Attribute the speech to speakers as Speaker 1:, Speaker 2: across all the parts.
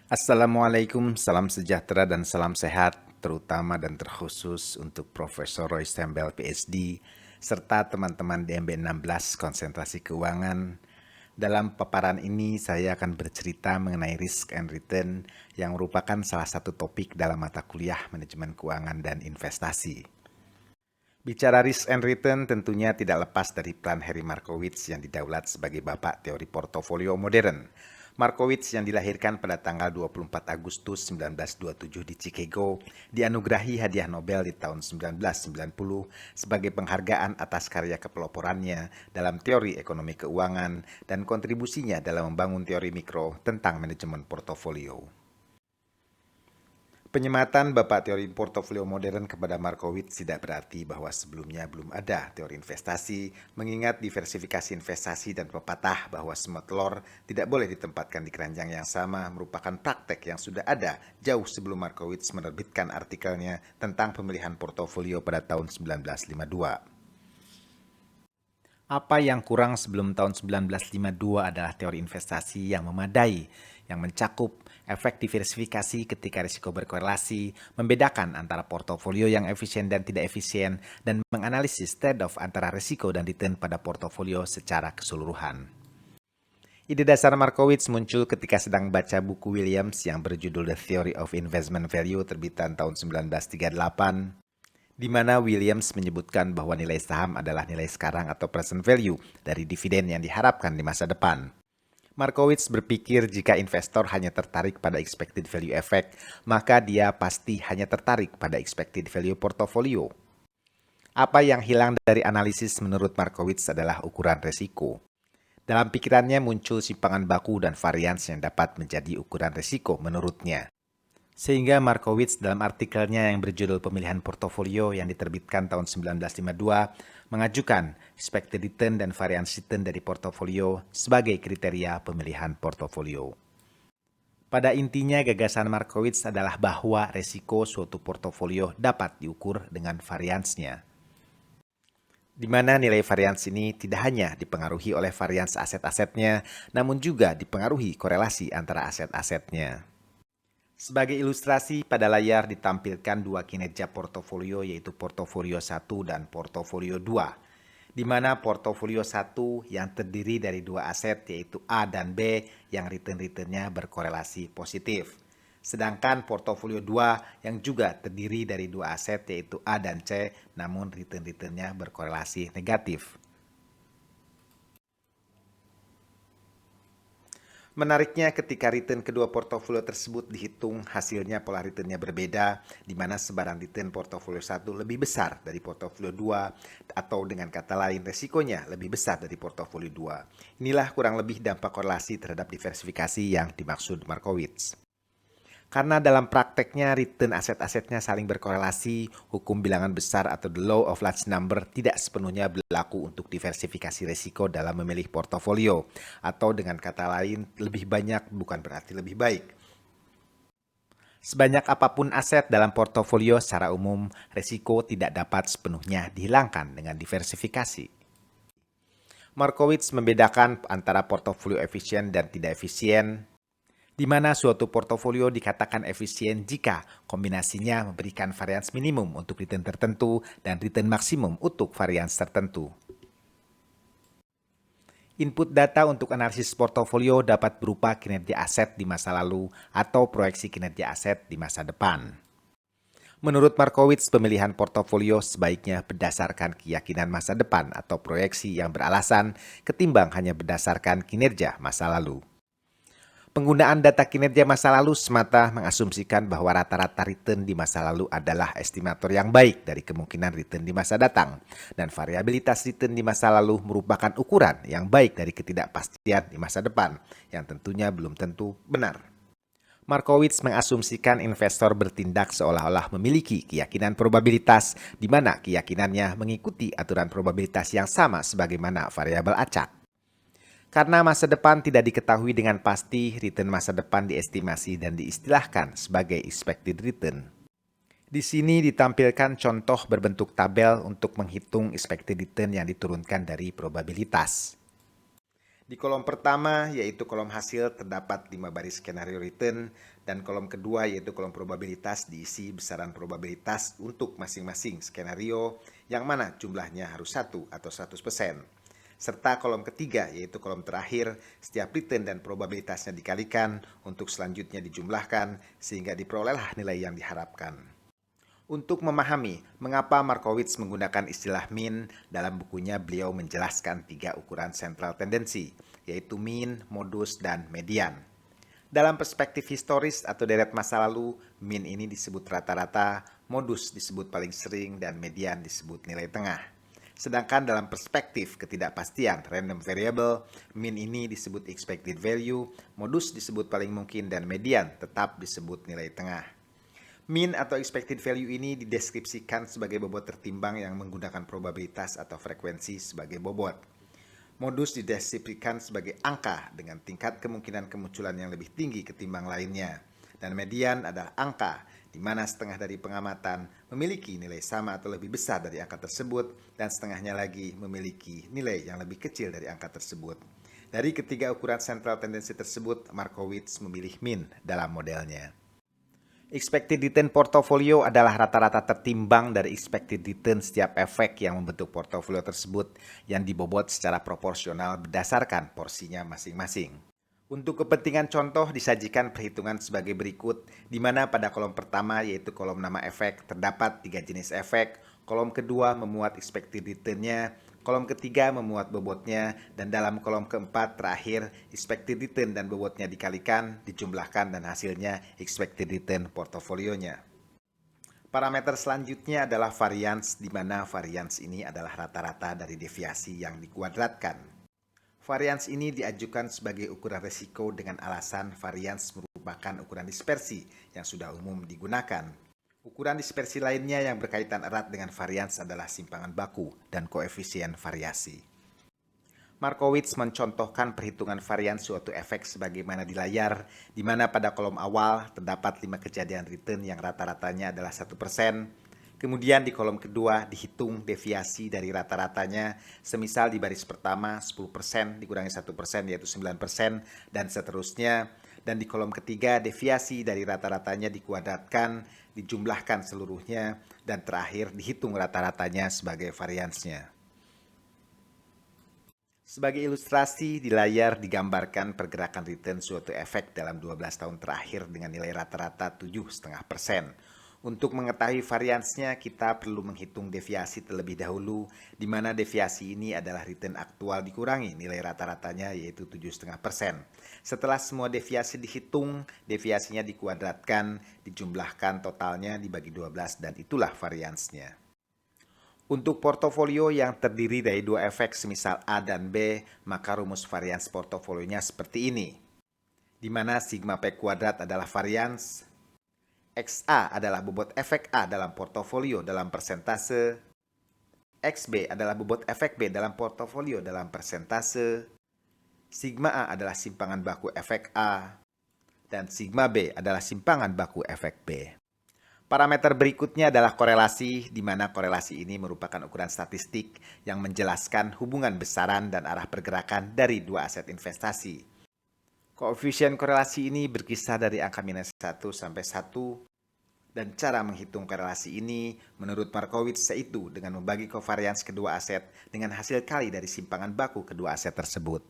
Speaker 1: Assalamualaikum, salam sejahtera dan salam sehat, terutama dan terkhusus untuk Profesor Roy Stembel PhD, serta teman-teman DMB 16 Konsentrasi Keuangan. Dalam paparan ini, saya akan bercerita mengenai risk and return yang merupakan salah satu topik dalam mata kuliah manajemen keuangan dan investasi. Bicara risk and return tentunya tidak lepas dari peran Harry Markowitz yang didaulat sebagai bapak teori portofolio modern. Markowitz yang dilahirkan pada tanggal 24 Agustus 1927 di Chicago dianugerahi hadiah Nobel di tahun 1990 sebagai penghargaan atas karya kepeloporannya dalam teori ekonomi keuangan dan kontribusinya dalam membangun teori mikro tentang manajemen portofolio. Penyematan Bapak teori portofolio modern kepada Markowitz tidak berarti bahwa sebelumnya belum ada teori investasi, mengingat diversifikasi investasi dan pepatah bahwa semua telur tidak boleh ditempatkan di keranjang yang sama merupakan praktek yang sudah ada jauh sebelum Markowitz menerbitkan artikelnya tentang pemilihan portofolio pada tahun 1952. Apa yang kurang sebelum tahun 1952 adalah teori investasi yang memadai, yang mencakup efek diversifikasi ketika risiko berkorelasi, membedakan antara portofolio yang efisien dan tidak efisien, dan menganalisis trade-off antara risiko dan return pada portofolio secara keseluruhan. Ide dasar Markowitz muncul ketika sedang baca buku Williams yang berjudul The Theory of Investment Value terbitan tahun 1938, di mana Williams menyebutkan bahwa nilai saham adalah nilai sekarang atau present value dari dividen yang diharapkan di masa depan. Markowitz berpikir jika investor hanya tertarik pada expected value effect, maka dia pasti hanya tertarik pada expected value portofolio. Apa yang hilang dari analisis menurut Markowitz adalah ukuran resiko. Dalam pikirannya muncul simpangan baku dan varians yang dapat menjadi ukuran resiko menurutnya. Sehingga Markowitz dalam artikelnya yang berjudul Pemilihan Portofolio yang diterbitkan tahun 1952 mengajukan expected return dan variance return dari portofolio sebagai kriteria pemilihan portofolio. Pada intinya gagasan Markowitz adalah bahwa resiko suatu portofolio dapat diukur dengan variansnya, di mana nilai varians ini tidak hanya dipengaruhi oleh varians aset-asetnya, namun juga dipengaruhi korelasi antara aset-asetnya. Sebagai ilustrasi, pada layar ditampilkan dua kinerja portofolio yaitu portofolio 1 dan portofolio 2, di mana portofolio 1 yang terdiri dari dua aset yaitu A dan B yang return-returnnya berkorelasi positif. Sedangkan portofolio 2 yang juga terdiri dari dua aset yaitu A dan C namun return-returnnya berkorelasi negatif. Menariknya ketika return kedua portofolio tersebut dihitung, hasilnya pola returnnya berbeda, di mana sebaran return portofolio 1 lebih besar dari portofolio 2, atau dengan kata lain resikonya lebih besar dari portofolio 2. Inilah kurang lebih dampak korelasi terhadap diversifikasi yang dimaksud Markowitz. Karena dalam prakteknya return aset-asetnya saling berkorelasi, hukum bilangan besar atau the law of large number tidak sepenuhnya berlaku untuk diversifikasi risiko dalam memilih portofolio. Atau dengan kata lain, lebih banyak bukan berarti lebih baik. Sebanyak apapun aset dalam portofolio secara umum, risiko tidak dapat sepenuhnya dihilangkan dengan diversifikasi. Markowitz membedakan antara portofolio efisien dan tidak efisien, di mana suatu portofolio dikatakan efisien jika kombinasinya memberikan varians minimum untuk return tertentu dan return maksimum untuk varians tertentu. Input data untuk analisis portofolio dapat berupa kinerja aset di masa lalu atau proyeksi kinerja aset di masa depan. Menurut Markowitz, pemilihan portofolio sebaiknya berdasarkan keyakinan masa depan atau proyeksi yang beralasan ketimbang hanya berdasarkan kinerja masa lalu. Penggunaan data kinerja masa lalu semata mengasumsikan bahwa rata-rata return di masa lalu adalah estimator yang baik dari kemungkinan return di masa datang, dan variabilitas return di masa lalu merupakan ukuran yang baik dari ketidakpastian di masa depan, yang tentunya belum tentu benar. Markowitz mengasumsikan investor bertindak seolah-olah memiliki keyakinan probabilitas, di mana keyakinannya mengikuti aturan probabilitas yang sama sebagaimana variabel acak. Karena masa depan tidak diketahui dengan pasti, return masa depan diestimasi dan diistilahkan sebagai expected return. Di sini ditampilkan contoh berbentuk tabel untuk menghitung expected return yang diturunkan dari probabilitas. Di kolom pertama, yaitu kolom hasil, terdapat 5 baris skenario return, dan kolom kedua yaitu kolom probabilitas diisi besaran probabilitas untuk masing-masing skenario yang mana jumlahnya harus 1 atau 100%. Serta kolom ketiga yaitu kolom terakhir, setiap return dan probabilitasnya dikalikan untuk selanjutnya dijumlahkan sehingga diperolehlah nilai yang diharapkan. Untuk memahami mengapa Markowitz menggunakan istilah mean, dalam bukunya beliau menjelaskan 3 ukuran sentral tendensi, yaitu mean, modus, dan median. Dalam perspektif historis atau deret masa lalu, mean ini disebut rata-rata, modus disebut paling sering, dan median disebut nilai tengah. Sedangkan dalam perspektif ketidakpastian random variable, mean ini disebut expected value, modus disebut paling mungkin, dan median tetap disebut nilai tengah. Mean atau expected value ini dideskripsikan sebagai bobot tertimbang yang menggunakan probabilitas atau frekuensi sebagai bobot. Modus dideskripsikan sebagai angka dengan tingkat kemungkinan kemunculan yang lebih tinggi ketimbang lainnya. Dan median adalah angka di mana setengah dari pengamatan memiliki nilai sama atau lebih besar dari angka tersebut dan setengahnya lagi memiliki nilai yang lebih kecil dari angka tersebut. Dari ketiga ukuran sentral tendensi tersebut, Markowitz memilih mean dalam modelnya. Expected return portofolio adalah rata-rata tertimbang dari expected return setiap efek yang membentuk portofolio tersebut yang dibobot secara proporsional berdasarkan porsinya masing-masing. Untuk kepentingan contoh disajikan perhitungan sebagai berikut, di mana pada kolom pertama yaitu kolom nama efek terdapat 3 jenis efek, kolom kedua memuat expected return-nya, kolom ketiga memuat bobotnya, dan dalam kolom keempat terakhir expected return dan bobotnya dikalikan, dijumlahkan, dan hasilnya expected return portofolionya. Parameter selanjutnya adalah variance, di mana variance ini adalah rata-rata dari deviasi yang dikuadratkan. Variance ini diajukan sebagai ukuran resiko dengan alasan variance merupakan ukuran dispersi yang sudah umum digunakan. Ukuran dispersi lainnya yang berkaitan erat dengan variance adalah simpangan baku dan koefisien variasi. Markowitz mencontohkan perhitungan varians suatu efek sebagaimana di layar, di mana pada kolom awal terdapat 5 kejadian return yang rata-ratanya adalah 1%. Kemudian di kolom kedua dihitung deviasi dari rata-ratanya, semisal di baris pertama 10% dikurangi 1% yaitu 9%, dan seterusnya. Dan di kolom ketiga deviasi dari rata-ratanya dikuadratkan, dijumlahkan seluruhnya, dan terakhir dihitung rata-ratanya sebagai variansnya. Sebagai ilustrasi, di layar digambarkan pergerakan return suatu efek dalam 12 tahun terakhir dengan nilai rata-rata 7,5%. Untuk mengetahui variansnya, kita perlu menghitung deviasi terlebih dahulu, di mana deviasi ini adalah return aktual dikurangi nilai rata-ratanya yaitu 7,5%. Setelah semua deviasi dihitung, deviasinya dikuadratkan, dijumlahkan totalnya dibagi 12 dan itulah variansnya. Untuk portofolio yang terdiri dari 2 efek semisal A dan B, maka rumus varians portofolionya seperti ini, di mana sigma P kuadrat adalah varians, XA adalah bobot efek A dalam portofolio dalam persentase, XB adalah bobot efek B dalam portofolio dalam persentase, sigma A adalah simpangan baku efek A, dan sigma B adalah simpangan baku efek B. Parameter berikutnya adalah korelasi, di mana korelasi ini merupakan ukuran statistik yang menjelaskan hubungan besaran dan arah pergerakan dari 2 aset investasi. Koefisien korelasi ini berkisar dari angka minus 1 sampai 1, dan cara menghitung korelasi ini menurut Markowitz yaitu dengan membagi covariance kedua aset dengan hasil kali dari simpangan baku kedua aset tersebut.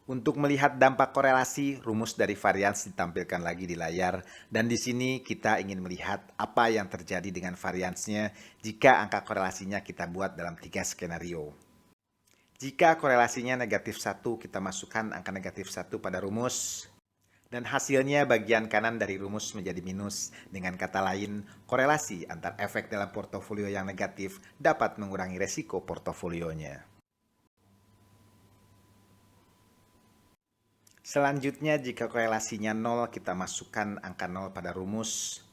Speaker 1: Untuk melihat dampak korelasi, rumus dari varians ditampilkan lagi di layar, dan di sini kita ingin melihat apa yang terjadi dengan variansnya jika angka korelasinya kita buat dalam 3 skenario. Jika korelasinya negatif 1, kita masukkan angka negatif 1 pada rumus, dan hasilnya bagian kanan dari rumus menjadi minus. Dengan kata lain, korelasi antar efek dalam portofolio yang negatif dapat mengurangi resiko portofolionya. Selanjutnya, jika korelasinya 0, kita masukkan angka 0 pada rumus,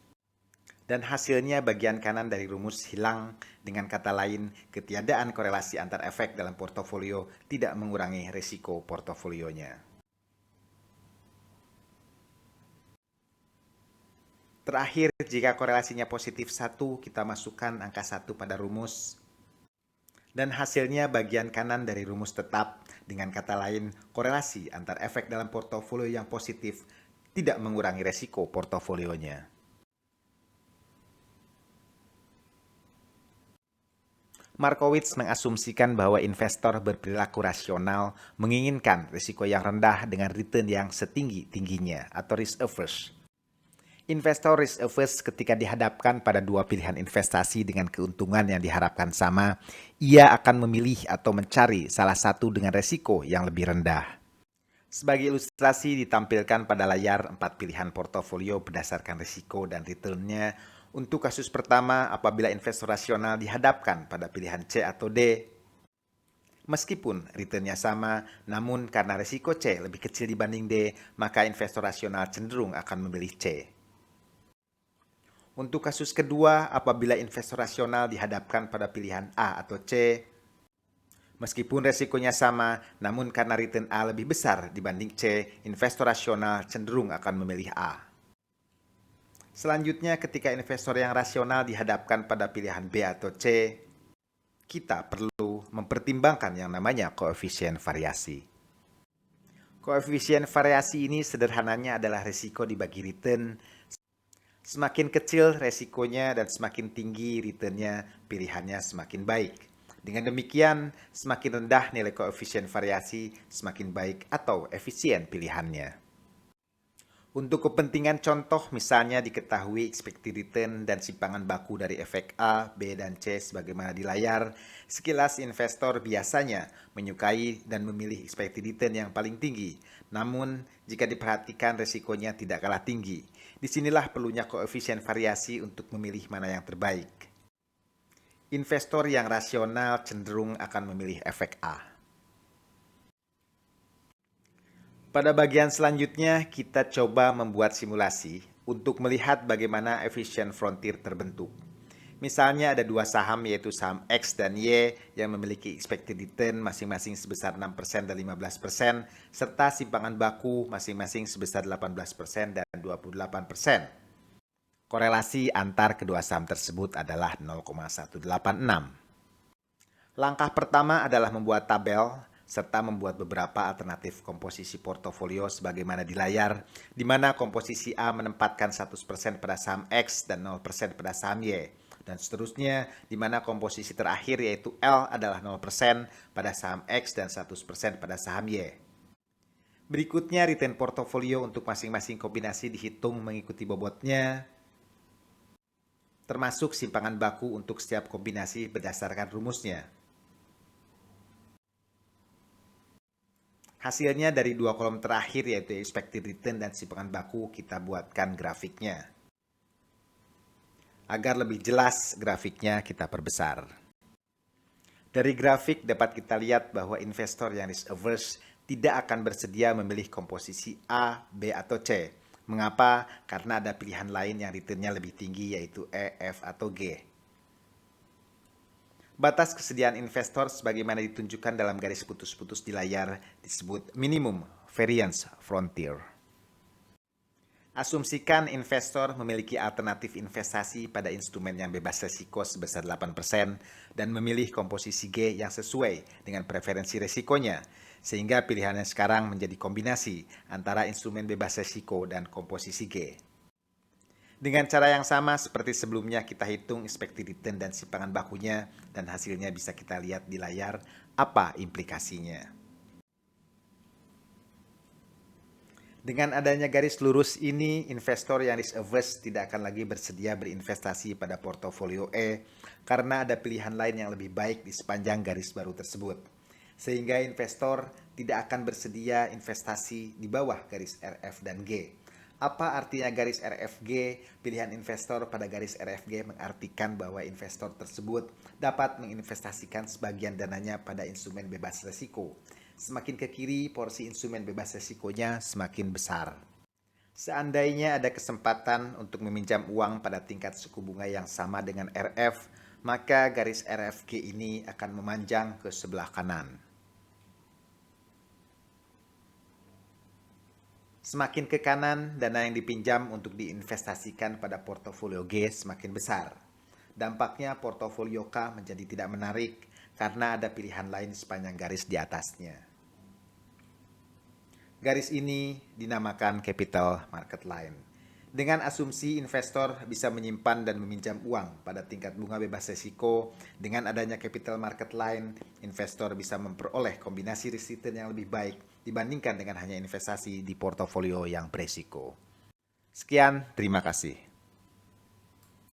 Speaker 1: dan hasilnya bagian kanan dari rumus hilang. Dengan kata lain, ketiadaan korelasi antar efek dalam portofolio tidak mengurangi risiko portofolionya. Terakhir, jika korelasinya positif 1, kita masukkan angka 1 pada rumus, dan hasilnya bagian kanan dari rumus tetap. Dengan kata lain, korelasi antar efek dalam portofolio yang positif tidak mengurangi resiko portofolionya. Markowitz mengasumsikan bahwa investor berperilaku rasional menginginkan risiko yang rendah dengan return yang setinggi-tingginya atau risk averse. Investor risk averse ketika dihadapkan pada dua pilihan investasi dengan keuntungan yang diharapkan sama, ia akan memilih atau mencari salah satu dengan resiko yang lebih rendah. Sebagai ilustrasi ditampilkan pada layar 4 pilihan portofolio berdasarkan risiko dan return-nya. Untuk kasus pertama, apabila investor rasional dihadapkan pada pilihan C atau D, meskipun return-nya sama, namun karena risiko C lebih kecil dibanding D, maka investor rasional cenderung akan memilih C. Untuk kasus kedua, apabila investor rasional dihadapkan pada pilihan A atau C, meskipun resikonya sama, namun karena return A lebih besar dibanding C, investor rasional cenderung akan memilih A. Selanjutnya, ketika investor yang rasional dihadapkan pada pilihan B atau C, kita perlu mempertimbangkan yang namanya koefisien variasi. Koefisien variasi ini sederhananya adalah risiko dibagi return. Semakin kecil resikonya dan semakin tinggi returnnya, pilihannya semakin baik. Dengan demikian, semakin rendah nilai koefisien variasi, semakin baik atau efisien pilihannya. Untuk kepentingan contoh, misalnya diketahui expected return dan simpangan baku dari efek A, B, dan C sebagaimana di layar, sekilas investor biasanya menyukai dan memilih expected return yang paling tinggi. Namun, jika diperhatikan resikonya tidak kalah tinggi. Disinilah perlunya koefisien variasi untuk memilih mana yang terbaik. Investor yang rasional cenderung akan memilih efek A. Pada bagian selanjutnya, kita coba membuat simulasi untuk melihat bagaimana efficient frontier terbentuk. Misalnya ada dua saham yaitu saham X dan Y yang memiliki expected return masing-masing sebesar 6% dan 15%, serta simpangan baku masing-masing sebesar 18% dan 28%. Korelasi antar kedua saham tersebut adalah 0,186. Langkah pertama adalah membuat tabel serta membuat beberapa alternatif komposisi portofolio sebagaimana di layar, di mana komposisi A menempatkan 100% pada saham X dan 0% pada saham Y, dan seterusnya, di mana komposisi terakhir yaitu L adalah 0% pada saham X dan 100% pada saham Y. Berikutnya, return portofolio untuk masing-masing kombinasi dihitung mengikuti bobotnya, termasuk simpangan baku untuk setiap kombinasi berdasarkan rumusnya. Hasilnya dari dua kolom terakhir yaitu expected return dan simpangan baku kita buatkan grafiknya. Agar lebih jelas grafiknya kita perbesar. Dari grafik dapat kita lihat bahwa investor yang risk averse tidak akan bersedia memilih komposisi A, B, atau C. Mengapa? Karena ada pilihan lain yang returnnya lebih tinggi yaitu E, F, atau G. Batas kesediaan investor sebagaimana ditunjukkan dalam garis putus-putus di layar disebut minimum variance frontier. Asumsikan investor memiliki alternatif investasi pada instrumen yang bebas risiko sebesar 8% dan memilih komposisi G yang sesuai dengan preferensi risikonya, sehingga pilihannya sekarang menjadi kombinasi antara instrumen bebas risiko dan komposisi G. Dengan cara yang sama seperti sebelumnya kita hitung expected return dan simpangan bakunya dan hasilnya bisa kita lihat di layar apa implikasinya. Dengan adanya garis lurus ini, investor yang risk averse tidak akan lagi bersedia berinvestasi pada portofolio E karena ada pilihan lain yang lebih baik di sepanjang garis baru tersebut. Sehingga investor tidak akan bersedia investasi di bawah garis RF dan G. Apa artinya garis RFG? Pilihan investor pada garis RFG mengartikan bahwa investor tersebut dapat menginvestasikan sebagian dananya pada instrumen bebas risiko. Semakin ke kiri, porsi instrumen bebas risikonya semakin besar. Seandainya ada kesempatan untuk meminjam uang pada tingkat suku bunga yang sama dengan RF, maka garis RFG ini akan memanjang ke sebelah kanan. Semakin ke kanan, dana yang dipinjam untuk diinvestasikan pada portofolio G semakin besar. Dampaknya portofolio K menjadi tidak menarik karena ada pilihan lain sepanjang garis di atasnya. Garis ini dinamakan capital market line. Dengan asumsi investor bisa menyimpan dan meminjam uang pada tingkat bunga bebas risiko, dengan adanya capital market line, investor bisa memperoleh kombinasi risk return yang lebih baik dibandingkan dengan hanya investasi di portofolio yang beresiko. Sekian, terima kasih.